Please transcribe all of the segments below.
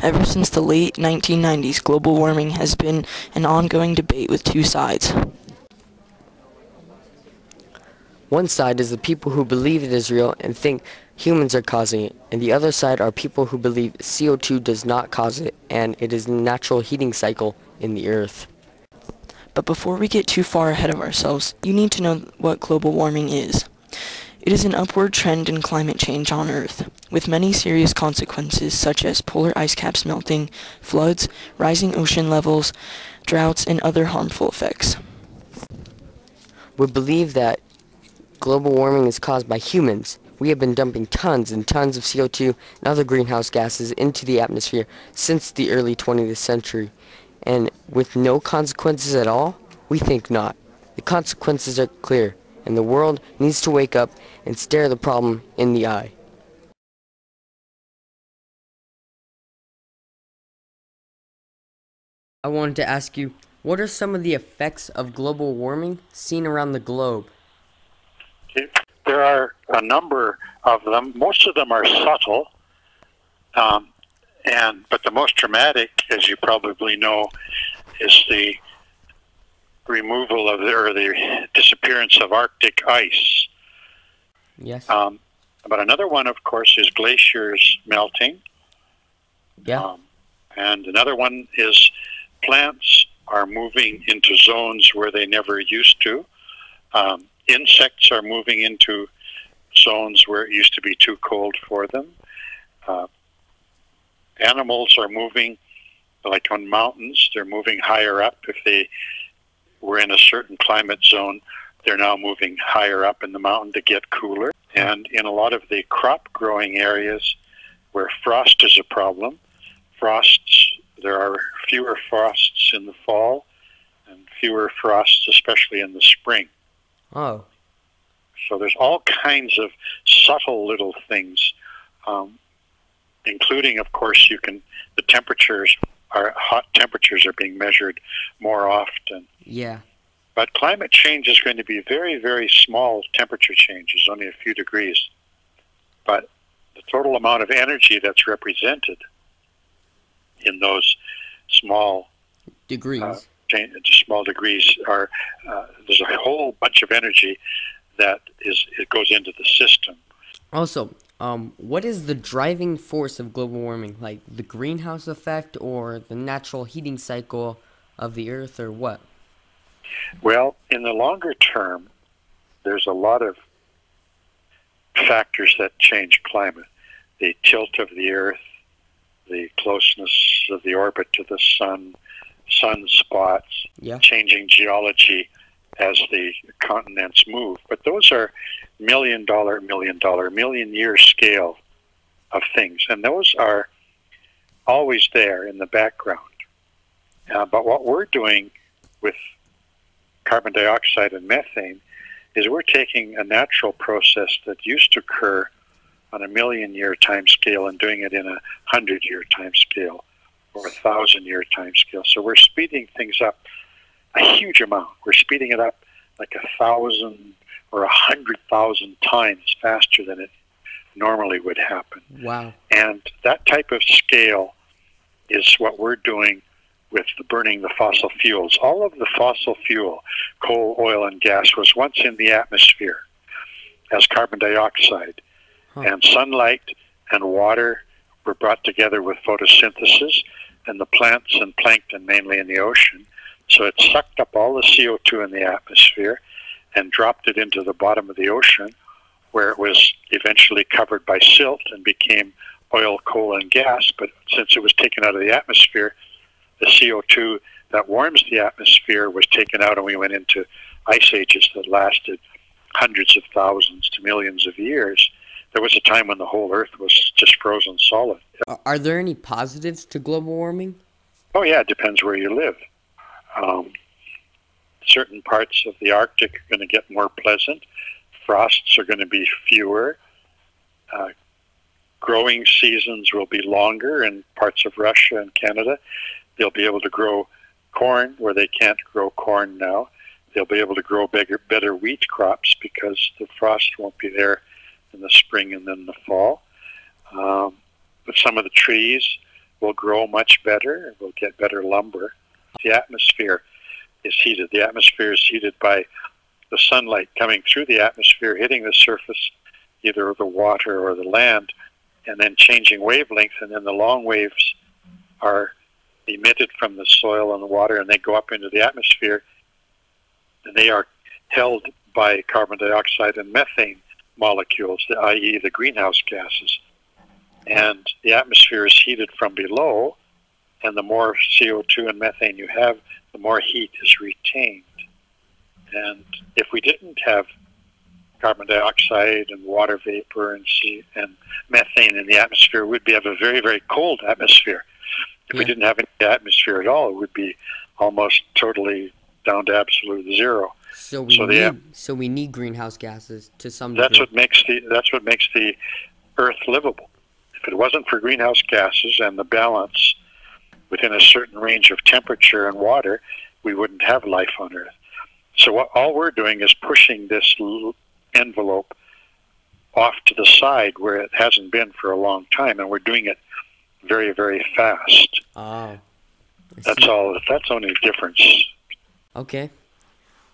Ever since the late 1990s, global warming has been an ongoing debate with two sides. One side is the people who believe it is real and think humans are causing it, and the other side are people who believe CO2 does not cause it and it is a natural heating cycle in the earth. But before we get too far ahead of ourselves, you need to know what global warming is. It is an upward trend in climate change on Earth, with many serious consequences such as polar ice caps melting, floods, rising ocean levels, droughts, and other harmful effects. We believe that global warming is caused by humans. We have been dumping tons and tons of CO2 and other greenhouse gases into the atmosphere since the early 20th century. And with no consequences at all? We think not. The consequences are clear, and the world needs to wake up and stare the problem in the eye. I wanted to ask you, what are some of the effects of global warming seen around the globe? There are a number of them. Most of them are subtle, but the most dramatic, as you probably know, is the removal of the disappearance of Arctic ice. Yes. But another one, of course, is glaciers melting. Yeah. And another one is plants are moving into zones where they never used to. Insects are moving into zones where it used to be too cold for them. Animals are moving, like on mountains, they're moving higher up. If they were in a certain climate zone, they're now moving higher up in the mountain to get cooler. And in a lot of the crop growing areas where frost is a problem, there are fewer frosts in the fall and fewer frosts, especially in the spring. Oh. So there's all kinds of subtle little things, including, of course, hot temperatures are being measured more often. Yeah. But climate change is going to be very, very small temperature changes, only a few degrees. But the total amount of energy that's represented in those small degrees are there's a whole bunch of energy that it goes into the system. Also, what is the driving force of global warming? Like the greenhouse effect or the natural heating cycle of the earth, or what? Well, in the longer term, there's a lot of factors that change climate. The tilt of the earth, the closeness of the orbit to the sun, sunspots, changing geology as the continents move. But those are million-year scale of things. And those are always there in the background. But what we're doing with carbon dioxide and methane is we're taking a natural process that used to occur on a million-year time scale and doing it in a 100-year time scale or a 1,000-year time scale. So we're speeding things up a huge amount. We're speeding it up like 1,000 or 100,000 times faster than it normally would happen. Wow. And that type of scale is what we're doing with burning the fossil fuels. All of the fossil fuel, coal, oil, and gas, was once in the atmosphere as carbon dioxide. And sunlight and water were brought together with photosynthesis, and the plants and plankton, mainly in the ocean. So it sucked up all the CO2 in the atmosphere and dropped it into the bottom of the ocean, where it was eventually covered by silt and became oil, coal, and gas. But since it was taken out of the atmosphere, the CO2 that warms the atmosphere was taken out, and we went into ice ages that lasted hundreds of thousands to millions of years. There was a time when the whole Earth was just frozen solid. Are there any positives to global warming? Oh, yeah, it depends where you live. Certain parts of the Arctic are going to get more pleasant. Frosts are going to be fewer. Growing seasons will be longer in parts of Russia and Canada. They'll be able to grow corn where they can't grow corn now. They'll be able to grow better wheat crops because the frost won't be there in the spring and then the fall. But some of the trees will grow much better. We'll get better lumber. The atmosphere is heated. The atmosphere is heated by the sunlight coming through the atmosphere, hitting the surface, either of the water or the land, and then changing wavelength, and then the long waves are emitted from the soil and the water, and they go up into the atmosphere, and they are held by carbon dioxide and methane molecules, i.e. the greenhouse gases. And the atmosphere is heated from below, and the more CO2 and methane you have, the more heat is retained. And if we didn't have carbon dioxide and water vapor and methane in the atmosphere, we'd have a very, very cold atmosphere. If we didn't have any atmosphere at all, it would be almost totally down to absolute zero. So we need greenhouse gases to some degree. That's what makes the Earth livable. If it wasn't for greenhouse gases and the balance within a certain range of temperature and water, we wouldn't have life on Earth. So all we're doing is pushing this envelope off to the side where it hasn't been for a long time, and we're doing it very, very fast. Oh. That's all. That's the only difference. Okay.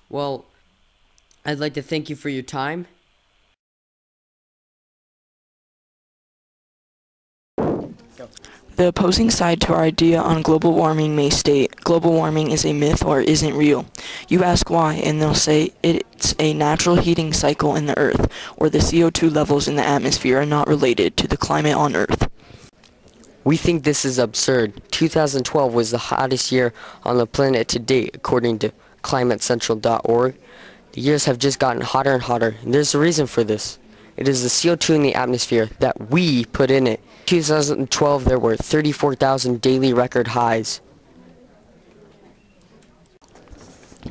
Well, I'd like to thank you for your time. The opposing side to our idea on global warming may state global warming is a myth or isn't real. You ask why, and they'll say it's a natural heating cycle in the Earth, or the CO2 levels in the atmosphere are not related to the climate on Earth. We think this is absurd. 2012 was the hottest year on the planet to date, according to climatecentral.org. The years have just gotten hotter and hotter, and there's a reason for this. It is the CO2 in the atmosphere that we put in it. In 2012, there were 34,000 daily record highs.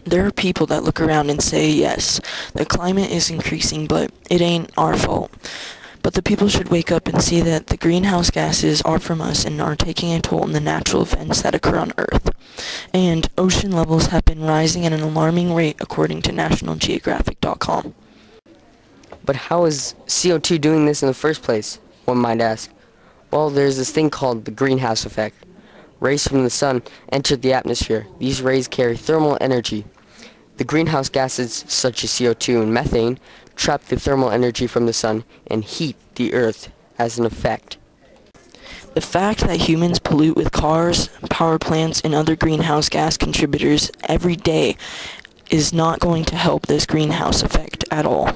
There are people that look around and say, yes, the climate is increasing, but it ain't our fault. But the people should wake up and see that the greenhouse gases are from us and are taking a toll on the natural events that occur on Earth. And ocean levels have been rising at an alarming rate according to NationalGeographic.com. But how is CO2 doing this in the first place, one might ask? Well, there's this thing called the greenhouse effect. Rays from the sun enter the atmosphere. These rays carry thermal energy. The greenhouse gases, such as CO2 and methane, trap the thermal energy from the sun and heat the Earth as an effect. The fact that humans pollute with cars, power plants, and other greenhouse gas contributors every day is not going to help this greenhouse effect at all.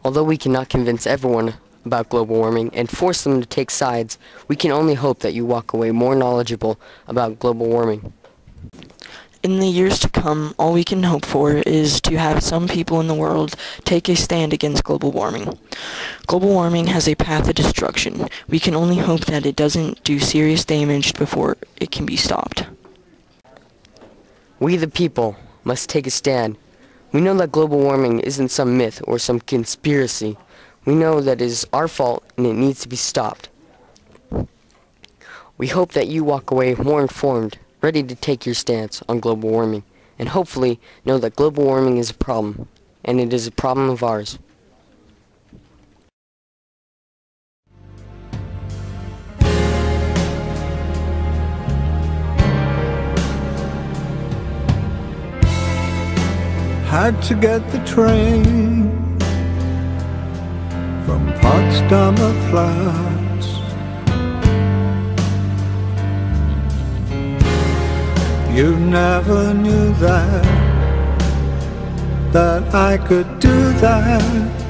Although we cannot convince everyone about global warming and force them to take sides, we can only hope that you walk away more knowledgeable about global warming. In the years to come, all we can hope for is to have some people in the world take a stand against global warming. Global warming has a path of destruction. We can only hope that it doesn't do serious damage before it can be stopped. We the people must take a stand. We know that global warming isn't some myth or some conspiracy. We know that it is our fault and it needs to be stopped. We hope that you walk away more informed, ready to take your stance on global warming, and hopefully know that global warming is a problem, and it is a problem of ours. Had to get the train from Potsdamer Platz. You never knew that I could do that.